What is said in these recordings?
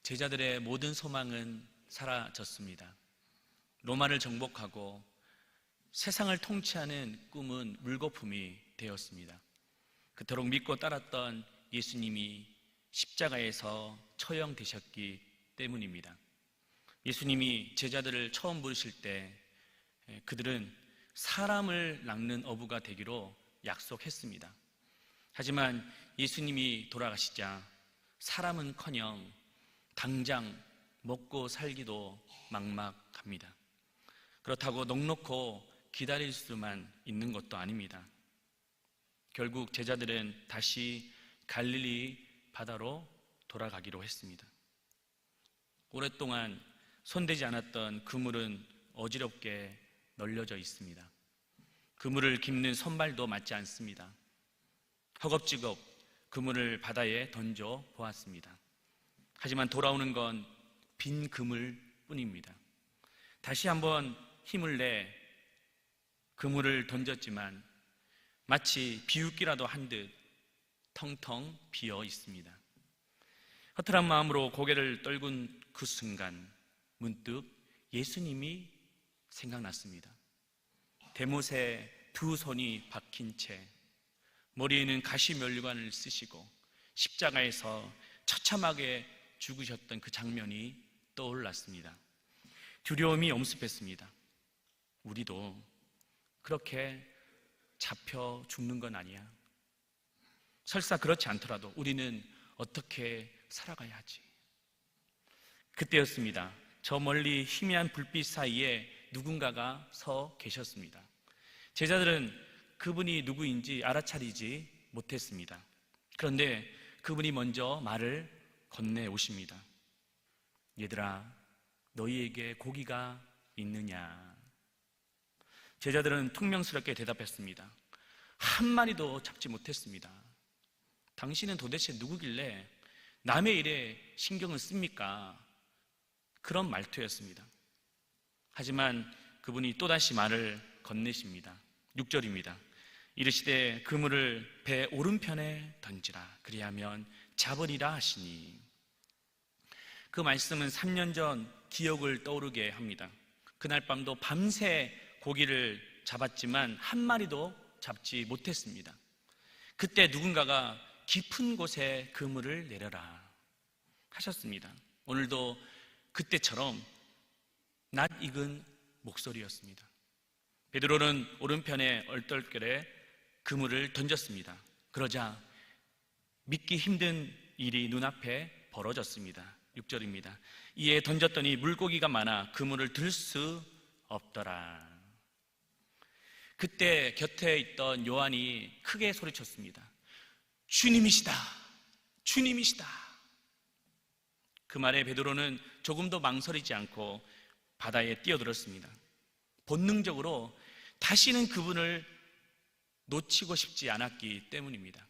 제자들의 모든 소망은 사라졌습니다. 로마를 정복하고 세상을 통치하는 꿈은 물거품이 되었습니다. 그토록 믿고 따랐던 예수님이 십자가에서 처형되셨기 때문입니다. 예수님이 제자들을 처음 부르실 때 그들은 사람을 낚는 어부가 되기로 약속했습니다. 하지만 예수님이 돌아가시자 사람은커녕 당장 먹고 살기도 막막합니다. 그렇다고 넉넉히 기다릴 수만 있는 것도 아닙니다. 결국 제자들은 다시 갈릴리 바다로 돌아가기로 했습니다. 오랫동안 손대지 않았던 그물은 어지럽게 널려져 있습니다. 그물을 깁는 선발도 맞지 않습니다. 허겁지겁 그물을 바다에 던져 보았습니다. 하지만 돌아오는 건 빈 그물 뿐입니다. 다시 한번 힘을 내 그물을 던졌지만 마치 비웃기라도 한 듯 텅텅 비어 있습니다. 허탈한 마음으로 고개를 떨군 그 순간 문득 예수님이 생각났습니다. 대못에 두 손이 박힌 채 머리에는 가시면류관을 쓰시고 십자가에서 처참하게 죽으셨던 그 장면이 떠올랐습니다. 두려움이 엄습했습니다. 우리도 그렇게 잡혀 죽는 건 아니야. 설사 그렇지 않더라도 우리는 어떻게 살아가야 하지? 그때였습니다. 저 멀리 희미한 불빛 사이에 누군가가 서 계셨습니다. 제자들은 그분이 누구인지 알아차리지 못했습니다. 그런데 그분이 먼저 말을 건네오십니다. 얘들아, 너희에게 고기가 있느냐? 제자들은 퉁명스럽게 대답했습니다. 한 마리도 잡지 못했습니다. 당신은 도대체 누구길래 남의 일에 신경을 씁니까? 그런 말투였습니다. 하지만 그분이 또다시 말을 건네십니다. 6절입니다. 이르시되 그물을 배 오른편에 던지라. 그리하면 잡으리라 하시니. 그 말씀은 3년 전 기억을 떠오르게 합니다. 그날 밤도 밤새 고기를 잡았지만 한 마리도 잡지 못했습니다. 그때 누군가가 깊은 곳에 그물을 내려라 하셨습니다. 오늘도 그때처럼 낯익은 목소리였습니다. 베드로는 오른편에 얼떨결에 그물을 던졌습니다. 그러자 믿기 힘든 일이 눈앞에 벌어졌습니다. 6절입니다. 이에 던졌더니 물고기가 많아 그물을 들 수 없더라. 그때 곁에 있던 요한이 크게 소리쳤습니다. 주님이시다! 주님이시다! 그 말에 베드로는 조금도 망설이지 않고 바다에 뛰어들었습니다. 본능적으로 다시는 그분을 놓치고 싶지 않았기 때문입니다.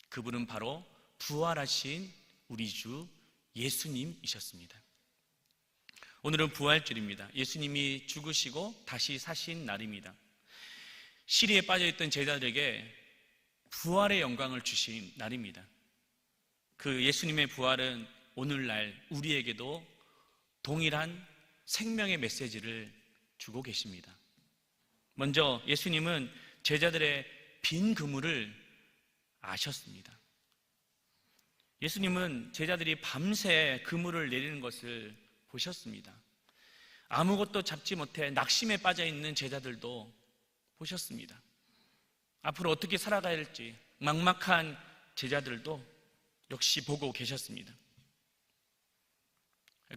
그분은 바로 부활하신 우리 주 예수님이셨습니다. 오늘은 부활절입니다. 예수님이 죽으시고 다시 사신 날입니다. 시리에 빠져있던 제자들에게 부활의 영광을 주신 날입니다. 그 예수님의 부활은 오늘날 우리에게도 동일한 생명의 메시지를 주고 계십니다. 먼저 예수님은 제자들의 빈 그물을 아셨습니다. 예수님은 제자들이 밤새 그물을 내리는 것을 보셨습니다. 아무것도 잡지 못해 낙심에 빠져있는 제자들도 보셨습니다. 앞으로 어떻게 살아가야 할지 막막한 제자들도 역시 보고 계셨습니다.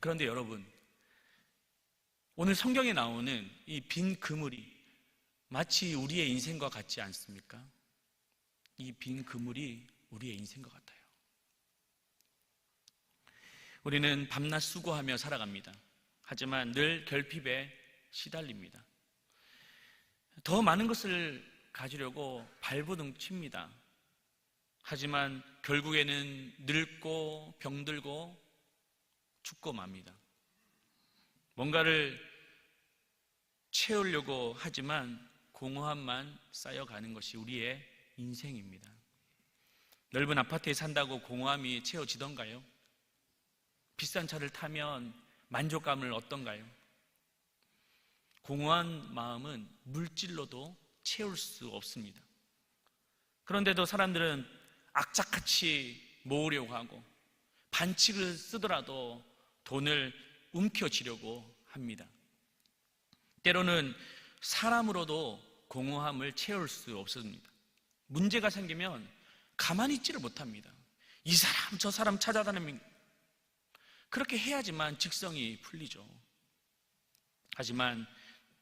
그런데 여러분, 오늘 성경에 나오는 이 빈 그물이 마치 우리의 인생과 같지 않습니까? 이 빈 그물이 우리의 인생과 같아요. 우리는 밤낮 수고하며 살아갑니다. 하지만 늘 결핍에 시달립니다. 더 많은 것을 가지려고 발버둥칩니다. 하지만 결국에는 늙고 병들고 죽고 맙니다. 뭔가를 채우려고 하지만 공허함만 쌓여가는 것이 우리의 인생입니다. 넓은 아파트에 산다고 공허함이 채워지던가요? 비싼 차를 타면 만족감을 어떤가요? 공허한 마음은 물질로도 채울 수 없습니다. 그런데도 사람들은 악착같이 모으려고 하고 반칙을 쓰더라도 돈을 움켜쥐려고 합니다. 때로는 사람으로도 공허함을 채울 수 없습니다. 문제가 생기면 가만히 있지를 못합니다. 이 사람 저 사람 찾아다니면 그렇게 해야지만 직성이 풀리죠. 하지만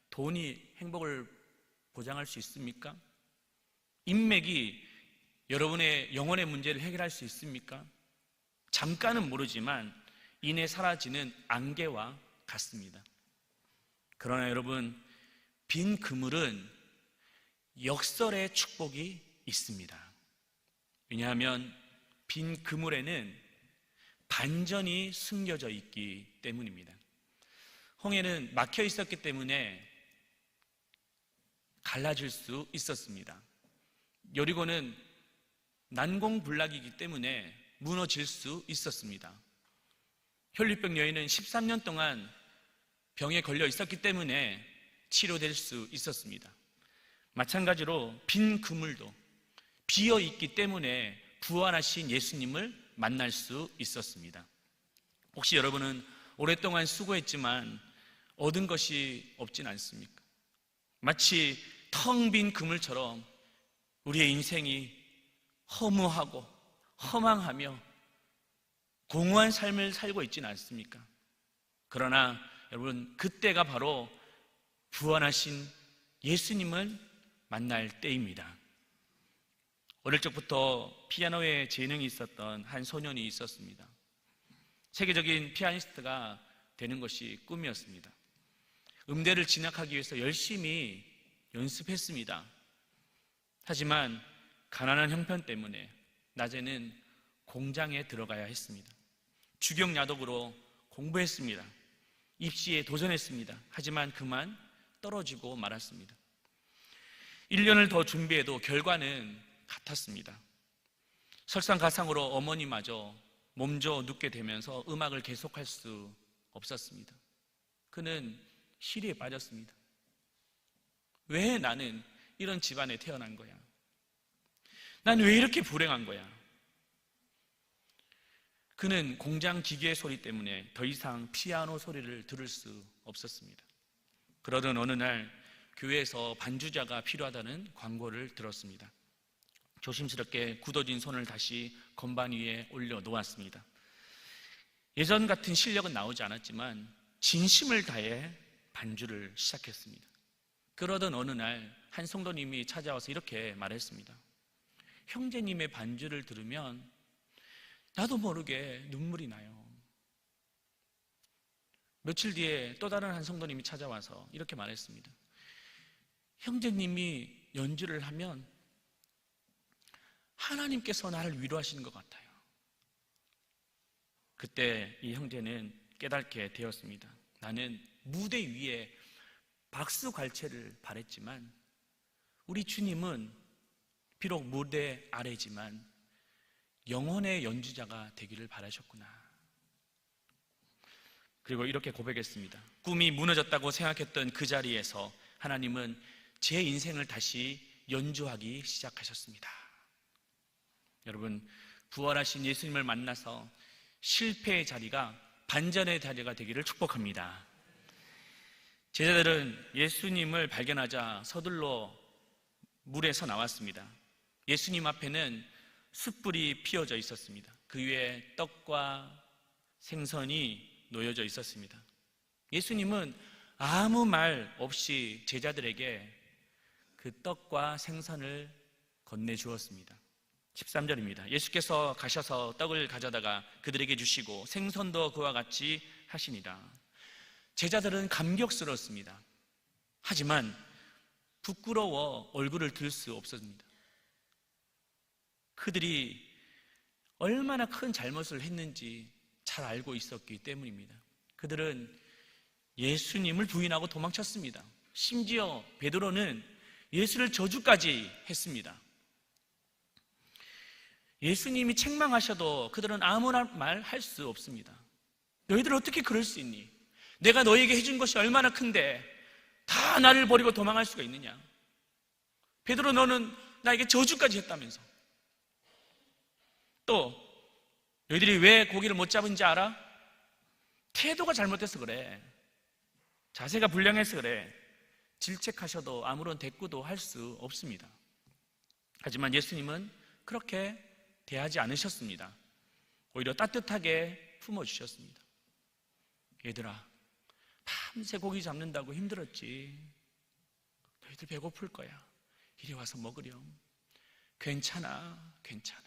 돈이 행복을 보장할 수 있습니까? 인맥이 여러분의 영혼의 문제를 해결할 수 있습니까? 잠깐은 모르지만 이내 사라지는 안개와 같습니다. 그러나 여러분, 빈 그물은 역설의 축복이 있습니다. 왜냐하면 빈 그물에는 반전이 숨겨져 있기 때문입니다. 홍해는 막혀 있었기 때문에 갈라질 수 있었습니다. 여리고는 난공불락이기 때문에 무너질 수 있었습니다. 혈류병 여인은 13년 동안 병에 걸려 있었기 때문에 치료될 수 있었습니다. 마찬가지로 빈 그물도 비어 있기 때문에 부활하신 예수님을 만날 수 있었습니다. 혹시 여러분은 오랫동안 수고했지만 얻은 것이 없진 않습니까? 마치 텅 빈 그물처럼 우리의 인생이 허무하고 허망하며 공허한 삶을 살고 있지는 않습니까? 그러나 여러분, 그때가 바로 부활하신 예수님을 만날 때입니다. 어릴 적부터 피아노에 재능이 있었던 한 소년이 있었습니다. 세계적인 피아니스트가 되는 것이 꿈이었습니다. 음대를 진학하기 위해서 열심히 연습했습니다. 하지만 가난한 형편 때문에 낮에는 공장에 들어가야 했습니다. 주경야독으로 공부했습니다. 입시에 도전했습니다. 하지만 그만 떨어지고 말았습니다. 1년을 더 준비해도 결과는 같았습니다. 설상가상으로 어머니마저 몸져 눕게 되면서 음악을 계속할 수 없었습니다. 그는 시리에 빠졌습니다. 왜 나는 이런 집안에 태어난 거야? 난 왜 이렇게 불행한 거야? 그는 공장 기계 소리 때문에 더 이상 피아노 소리를 들을 수 없었습니다. 그러던 어느 날 교회에서 반주자가 필요하다는 광고를 들었습니다. 조심스럽게 굳어진 손을 다시 건반 위에 올려 놓았습니다. 예전 같은 실력은 나오지 않았지만 진심을 다해 반주를 시작했습니다. 그러던 어느 날 한 성도님이 찾아와서 이렇게 말했습니다. 형제님의 반주를 들으면 나도 모르게 눈물이 나요. 며칠 뒤에 또 다른 한 성도님이 찾아와서 이렇게 말했습니다. 형제님이 연주를 하면 하나님께서 나를 위로하시는 것 같아요. 그때 이 형제는 깨닫게 되었습니다. 나는 무대 위에 박수갈채를 바랬지만 우리 주님은 비록 무대 아래지만 영혼의 연주자가 되기를 바라셨구나. 그리고 이렇게 고백했습니다. 꿈이 무너졌다고 생각했던 그 자리에서 하나님은 제 인생을 다시 연주하기 시작하셨습니다. 여러분, 부활하신 예수님을 만나서 실패의 자리가 반전의 자리가 되기를 축복합니다. 제자들은 예수님을 발견하자 서둘러 물에서 나왔습니다. 예수님 앞에는 숯불이 피어져 있었습니다. 그 위에 떡과 생선이 놓여져 있었습니다. 예수님은 아무 말 없이 제자들에게 그 떡과 생선을 건네주었습니다. 13절입니다. 예수께서 가셔서 떡을 가져다가 그들에게 주시고 생선도 그와 같이 하시니라. 제자들은 감격스러웠습니다. 하지만 부끄러워 얼굴을 들 수 없었습니다. 그들이 얼마나 큰 잘못을 했는지 잘 알고 있었기 때문입니다. 그들은 예수님을 부인하고 도망쳤습니다. 심지어 베드로는 예수를 저주까지 했습니다. 예수님이 책망하셔도 그들은 아무나 말 할 수 없습니다. 너희들 어떻게 그럴 수 있니? 내가 너희에게 해준 것이 얼마나 큰데 다 나를 버리고 도망할 수가 있느냐? 베드로, 너는 나에게 저주까지 했다면서. 또 너희들이 왜 고기를 못 잡은지 알아? 태도가 잘못돼서 그래. 자세가 불량해서 그래. 질책하셔도 아무런 대꾸도 할 수 없습니다. 하지만 예수님은 그렇게 대하지 않으셨습니다. 오히려 따뜻하게 품어주셨습니다. 얘들아, 밤새 고기 잡는다고 힘들었지. 너희들 배고플 거야. 이리 와서 먹으렴. 괜찮아, 괜찮아.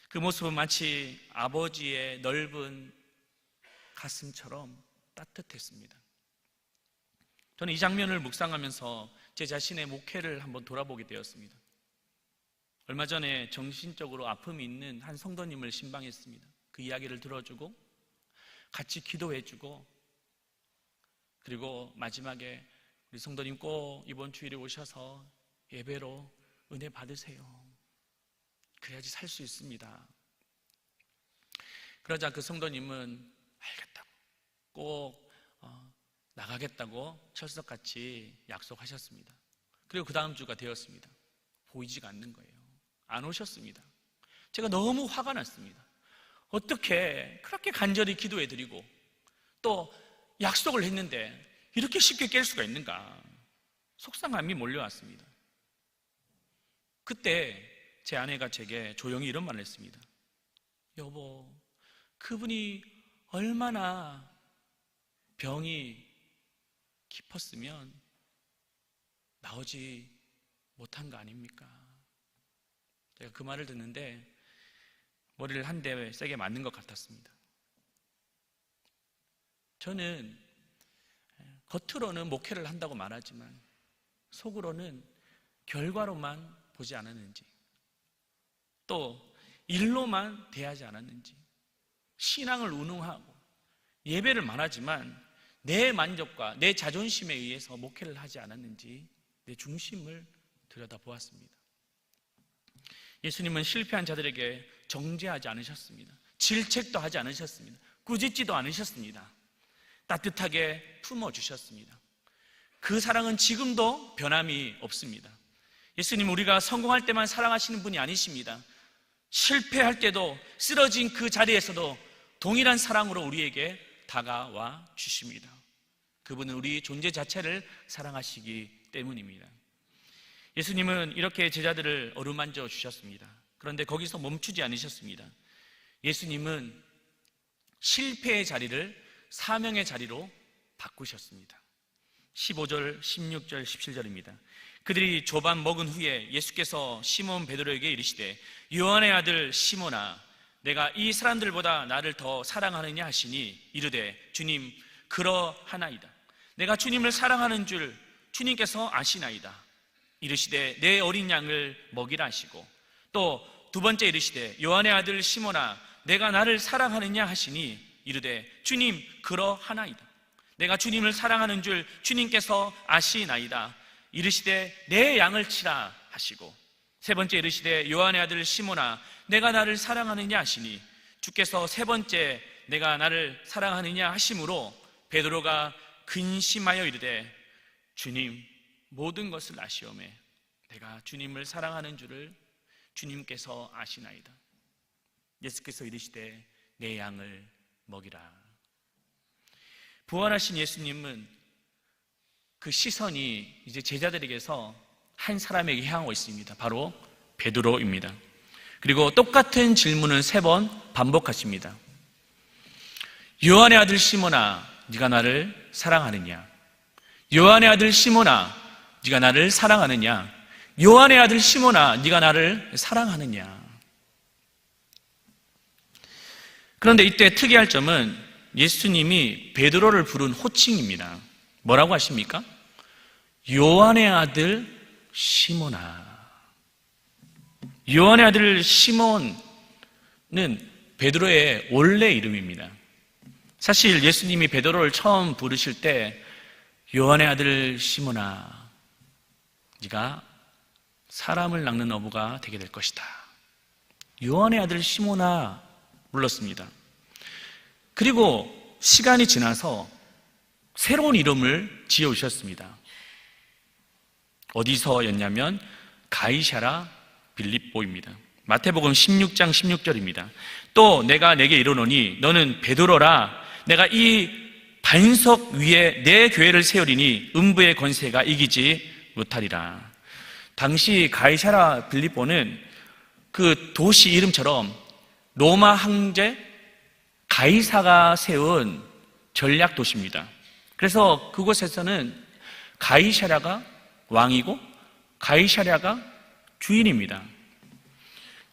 그 모습은 마치 아버지의 넓은 가슴처럼 따뜻했습니다. 저는 이 장면을 묵상하면서 제 자신의 목회를 한번 돌아보게 되었습니다. 얼마 전에 정신적으로 아픔이 있는 한 성도님을 신방했습니다. 그 이야기를 들어주고 같이 기도해주고, 그리고 마지막에 우리 성도님 꼭 이번 주일에 오셔서 예배로 은혜 받으세요. 그래야지 살 수 있습니다. 그러자 그 성도님은 알겠다고, 꼭 나가겠다고 철석같이 약속하셨습니다. 그리고 그 다음 주가 되었습니다. 보이지가 않는 거예요. 안 오셨습니다. 제가 너무 화가 났습니다. 어떻게 그렇게 간절히 기도해드리고 또 약속을 했는데 이렇게 쉽게 깰 수가 있는가? 속상함이 몰려왔습니다. 그때 제 아내가 제게 조용히 이런 말을 했습니다. 여보, 그분이 얼마나 병이 깊었으면 나오지 못한 거 아닙니까? 제가 그 말을 듣는데 머리를 한 대 세게 맞는 것 같았습니다. 저는 겉으로는 목회를 한다고 말하지만 속으로는 결과로만 보지 않았는지, 또 일로만 대하지 않았는지, 신앙을 운운하고 예배를 말하지만 내 만족과 내 자존심에 의해서 목회를 하지 않았는지 내 중심을 들여다보았습니다. 예수님은 실패한 자들에게 정죄하지 않으셨습니다. 질책도 하지 않으셨습니다. 꾸짖지도 않으셨습니다. 따뜻하게 품어주셨습니다. 그 사랑은 지금도 변함이 없습니다. 예수님, 우리가 성공할 때만 사랑하시는 분이 아니십니다. 실패할 때도, 쓰러진 그 자리에서도 동일한 사랑으로 우리에게 다가와 주십니다. 그분은 우리 존재 자체를 사랑하시기 때문입니다. 예수님은 이렇게 제자들을 어루만져 주셨습니다. 그런데 거기서 멈추지 않으셨습니다. 예수님은 실패의 자리를 사명의 자리로 바꾸셨습니다. 15절, 16절, 17절입니다. 그들이 조반 먹은 후에 예수께서 시몬 베드로에게 이르시되 요한의 아들 시몬아, 내가 이 사람들보다 나를 더 사랑하느냐 하시니 이르되 주님, 그러하나이다. 내가 주님을 사랑하는 줄 주님께서 아시나이다. 이르시되 내 어린 양을 먹이라 하시고, 또 두 번째 이르시되 요한의 아들 시몬아, 내가 나를 사랑하느냐 하시니 이르되 주님, 그러하나이다. 내가 주님을 사랑하는 줄 주님께서 아시나이다. 이르시되 내 양을 치라 하시고, 세 번째 이르시되 요한의 아들 시몬아, 내가 나를 사랑하느냐 하시니 주께서 세 번째 내가 나를 사랑하느냐 하심으로 베드로가 근심하여 이르되 주님, 모든 것을 아시오매 내가 주님을 사랑하는 줄을 주님께서 아시나이다. 예수께서 이르시되 내 양을 먹이라. 부활하신 예수님은 그 시선이 이제 제자들에게서 한 사람에게 향하고 있습니다. 바로 베드로입니다. 그리고 똑같은 질문을 3번 반복하십니다. 요한의 아들 시몬아, 네가 나를 사랑하느냐? 요한의 아들 시몬아, 네가 나를 사랑하느냐? 요한의 아들 시몬아, 네가 나를 사랑하느냐? 그런데 이때 특이할 점은 예수님이 베드로를 부른 호칭입니다. 뭐라고 하십니까? 요한의 아들 시몬아. 요한의 아들 시몬은 베드로의 원래 이름입니다. 사실 예수님이 베드로를 처음 부르실 때 요한의 아들 시몬아, 네가 사람을 낚는 어부가 되게 될 것이다. 요한의 아들 시몬아 불렀습니다. 그리고 시간이 지나서 새로운 이름을 지어주셨습니다. 어디서였냐면 가이사랴 빌립보입니다. 마태복음 16장 16절입니다. 또 내가 내게 이르노니 너는 베드로라. 내가 이 반석 위에 내 교회를 세우리니 음부의 권세가 이기지 못하리라. 당시 가이사랴 빌립보는 그 도시 이름처럼 로마 황제 가이사가 세운 전략 도시입니다. 그래서 그곳에서는 가이사랴가 왕이고 가이사랴가 주인입니다.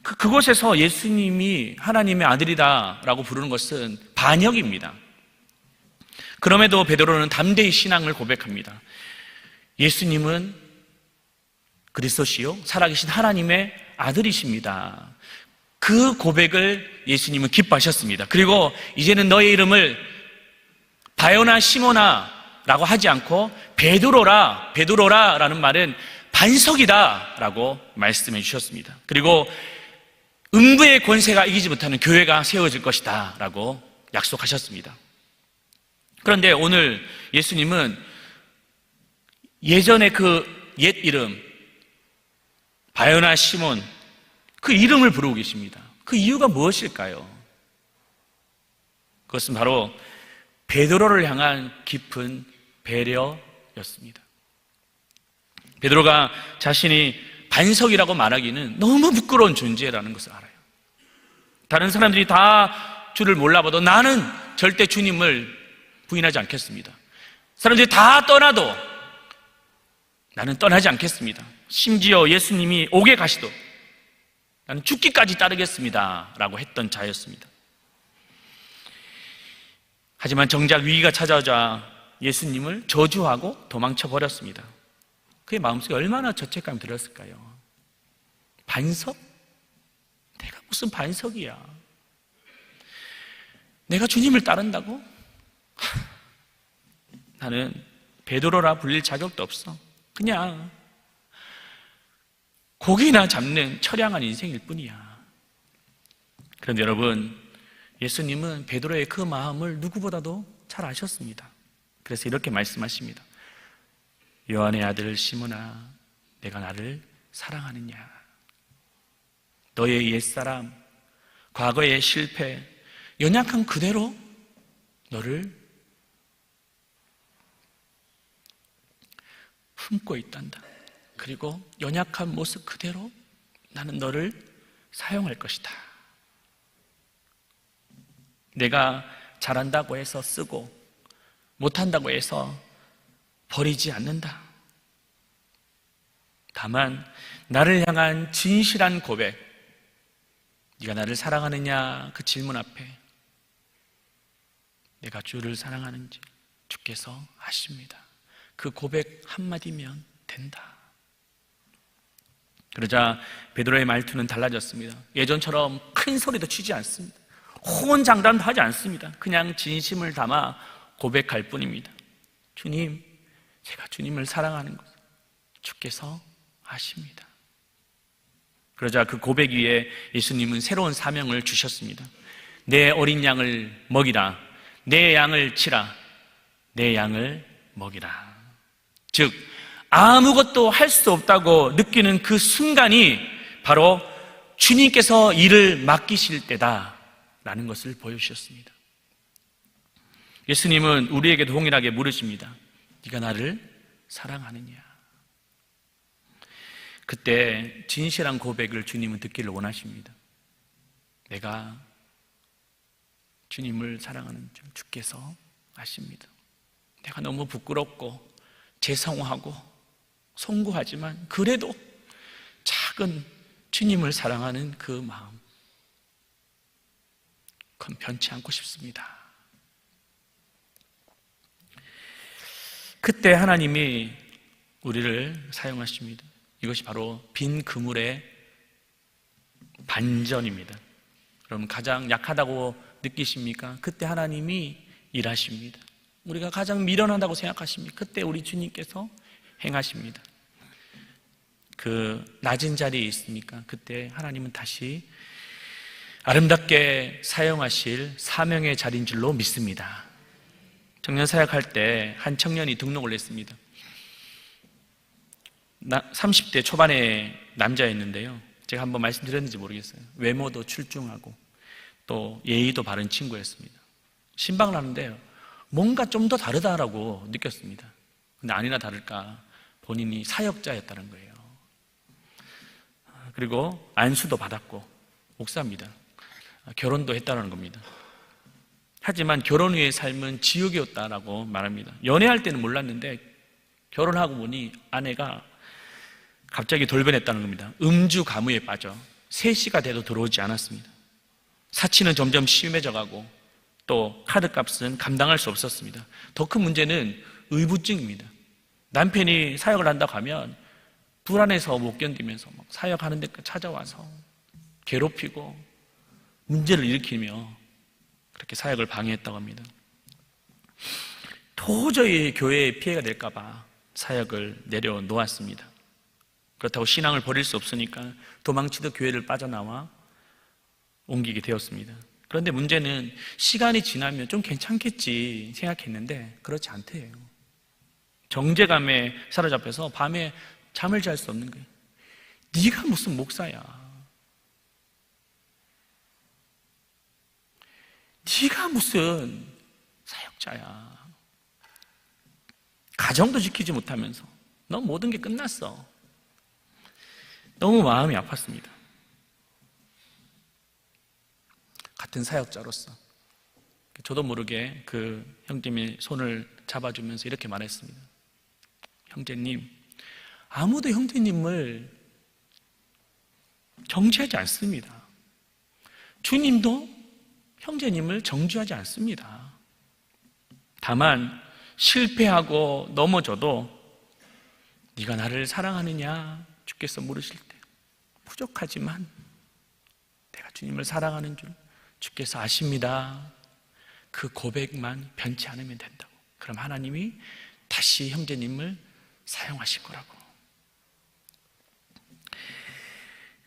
그곳에서 예수님이 하나님의 아들이다라고 부르는 것은 반역입니다. 그럼에도 베드로는 담대히 신앙을 고백합니다. 예수님은 그리스도시요 살아계신 하나님의 아들이십니다. 그 고백을 예수님은 기뻐하셨습니다. 그리고 이제는 너의 이름을 바요나 시모나 라고 하지 않고 베드로라 라는 말은 반석이다 라고 말씀해 주셨습니다. 그리고 음부의 권세가 이기지 못하는 교회가 세워질 것이다 라고 약속하셨습니다. 그런데 오늘 예수님은 예전에 그 옛 이름 바요나 시몬 그 이름을 부르고 계십니다. 그 이유가 무엇일까요? 그것은 바로 베드로를 향한 깊은 배려였습니다. 베드로가 자신이 반석이라고 말하기는 너무 부끄러운 존재라는 것을 알아요. 다른 사람들이 다 주를 몰라봐도 나는 절대 주님을 부인하지 않겠습니다. 사람들이 다 떠나도 나는 떠나지 않겠습니다. 심지어 예수님이 옥에 가시도 나는 죽기까지 따르겠습니다 라고 했던 자였습니다. 하지만 정작 위기가 찾아오자 예수님을 저주하고 도망쳐 버렸습니다. 그의 마음속에 얼마나 죄책감이 들었을까요? 반석? 내가 무슨 반석이야? 내가 주님을 따른다고? 나는 베드로라 불릴 자격도 없어. 그냥 고기나 잡는 처량한 인생일 뿐이야. 그런데 여러분, 예수님은 베드로의 그 마음을 누구보다도 잘 아셨습니다. 그래서 이렇게 말씀하십니다. 요한의 아들 시몬아, 내가 나를 사랑하느냐? 너의 옛사람, 과거의 실패, 연약한 그대로 너를 품고 있단다. 그리고 연약한 모습 그대로 나는 너를 사용할 것이다. 내가 잘한다고 해서 쓰고 못한다고 해서 버리지 않는다. 다만 나를 향한 진실한 고백, 네가 나를 사랑하느냐 그 질문 앞에 내가 주를 사랑하는지 주께서 아십니다. 그 고백 한마디면 된다. 그러자 베드로의 말투는 달라졌습니다. 예전처럼 큰 소리도 치지 않습니다. 호언장담도 하지 않습니다. 그냥 진심을 담아 고백할 뿐입니다. 주님, 제가 주님을 사랑하는 것을 주께서 아십니다. 그러자 그 고백 위에 예수님은 새로운 사명을 주셨습니다. 내 어린 양을 먹이라, 내 양을 치라, 내 양을 먹이라. 즉 아무것도 할 수 없다고 느끼는 그 순간이 바로 주님께서 일을 맡기실 때다라는 것을 보여주셨습니다. 예수님은 우리에게도 동일하게 물으십니다. 네가 나를 사랑하느냐? 그때 진실한 고백을 주님은 듣기를 원하십니다. 내가 주님을 사랑하는 줄 주께서 아십니다. 내가 너무 부끄럽고 죄송하고 송구하지만 그래도 작은 주님을 사랑하는 그 마음, 그건 변치 않고 싶습니다. 그때 하나님이 우리를 사용하십니다. 이것이 바로 빈 그물의 반전입니다. 여러분, 가장 약하다고 느끼십니까? 그때 하나님이 일하십니다. 우리가 가장 미련하다고 생각하십니까? 그때 우리 주님께서 행하십니다. 그 낮은 자리에 있으니까 그때 하나님은 다시 아름답게 사용하실 사명의 자리인 줄로 믿습니다. 청년 사역할 때 한 청년이 등록을 했습니다. 30대 초반의 남자였는데요, 제가 한번 말씀드렸는지 모르겠어요. 외모도 출중하고 또 예의도 바른 친구였습니다. 신방을 하는데 뭔가 좀 더 다르다라고 느꼈습니다. 근데 아니나 다를까 본인이 사역자였다는 거예요. 그리고 안수도 받았고 목사입니다. 결혼도 했다는 겁니다. 하지만 결혼 후의 삶은 지옥이었다라고 말합니다. 연애할 때는 몰랐는데 결혼하고 보니 아내가 갑자기 돌변했다는 겁니다. 음주 가무에 빠져 3시가 돼도 들어오지 않았습니다. 사치는 점점 심해져가고 또 카드값은 감당할 수 없었습니다. 더 큰 문제는 의부증입니다. 남편이 사역을 한다고 하면 불안해서 못 견디면서 막 사역하는 데까지 찾아와서 괴롭히고 문제를 일으키며 그렇게 사역을 방해했다고 합니다. 도저히 교회에 피해가 될까 봐 사역을 내려놓았습니다. 그렇다고 신앙을 버릴 수 없으니까 도망치듯 교회를 빠져나와 옮기게 되었습니다. 그런데 문제는 시간이 지나면 좀 괜찮겠지 생각했는데 그렇지 않대요. 정죄감에 사로잡혀서 밤에 잠을 잘 수 없는 거예요. 네가 무슨 목사야? 네가 무슨 사역자야? 가정도 지키지 못하면서 너 모든 게 끝났어. 너무 마음이 아팠습니다. 같은 사역자로서 저도 모르게 그 형님의 손을 잡아주면서 이렇게 말했습니다. 형제님, 아무도 형제님을 정죄하지 않습니다. 주님도 형제님을 정죄하지 않습니다. 다만 실패하고 넘어져도 네가 나를 사랑하느냐 주께서 물으실 때 부족하지만 내가 주님을 사랑하는 줄 주께서 아십니다. 그 고백만 변치 않으면 된다고. 그럼 하나님이 다시 형제님을 사용하실 거라고.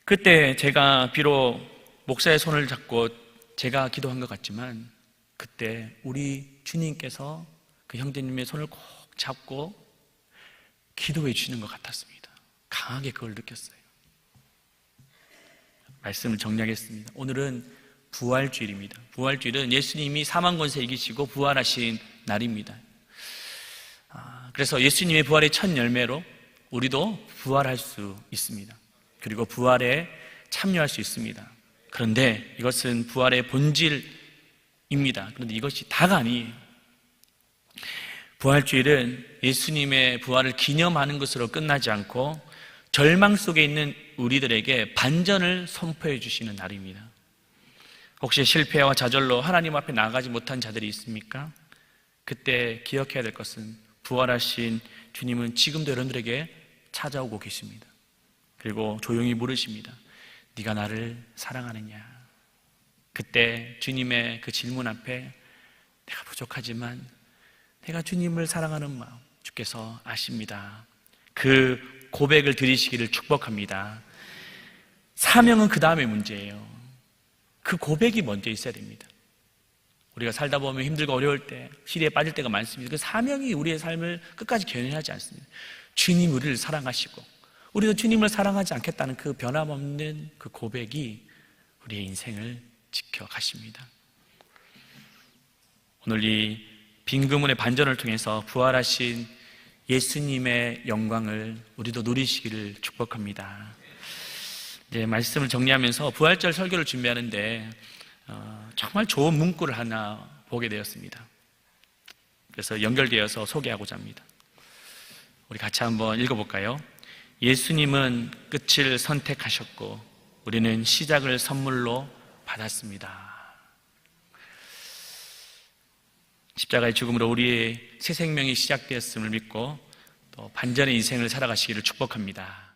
그때 제가 비록 목사의 손을 잡고 제가 기도한 것 같지만 그때 우리 주님께서 그 형제님의 손을 꼭 잡고 기도해 주시는 것 같았습니다. 강하게 그걸 느꼈어요. 말씀을 정리하겠습니다. 오늘은 부활주일입니다. 부활주일은 예수님이 사망 권세 이기시고 부활하신 날입니다. 그래서 예수님의 부활의 첫 열매로 우리도 부활할 수 있습니다. 그리고 부활에 참여할 수 있습니다. 그런데 이것은 부활의 본질입니다. 그런데 이것이 다가 아니에요. 부활주일은 예수님의 부활을 기념하는 것으로 끝나지 않고 절망 속에 있는 우리들에게 반전을 선포해 주시는 날입니다. 혹시 실패와 좌절로 하나님 앞에 나아가지 못한 자들이 있습니까? 그때 기억해야 될 것은 부활하신 주님은 지금도 여러분들에게 찾아오고 계십니다. 그리고 조용히 물으십니다. 네가 나를 사랑하느냐? 그때 주님의 그 질문 앞에 내가 부족하지만 내가 주님을 사랑하는 마음 주께서 아십니다. 그 고백을 드리시기를 축복합니다. 사명은 그 다음의 문제예요. 그 고백이 먼저 있어야 됩니다. 우리가 살다 보면 힘들고 어려울 때, 시리에 빠질 때가 많습니다. 그 사명이 우리의 삶을 끝까지 견인하지 않습니다. 주님 우리를 사랑하시고 우리도 주님을 사랑하지 않겠다는 그 변함없는 그 고백이 우리의 인생을 지켜가십니다. 오늘 이 빈그문의 반전을 통해서 부활하신 예수님의 영광을 우리도 누리시기를 축복합니다. 이제 말씀을 정리하면서 부활절 설교를 준비하는데 정말 좋은 문구를 하나 보게 되었습니다. 그래서 연결되어서 소개하고자 합니다. 우리 같이 한번 읽어볼까요? 예수님은 끝을 선택하셨고 우리는 시작을 선물로 받았습니다. 십자가의 죽음으로 우리의 새 생명이 시작되었음을 믿고 또 반전의 인생을 살아가시기를 축복합니다.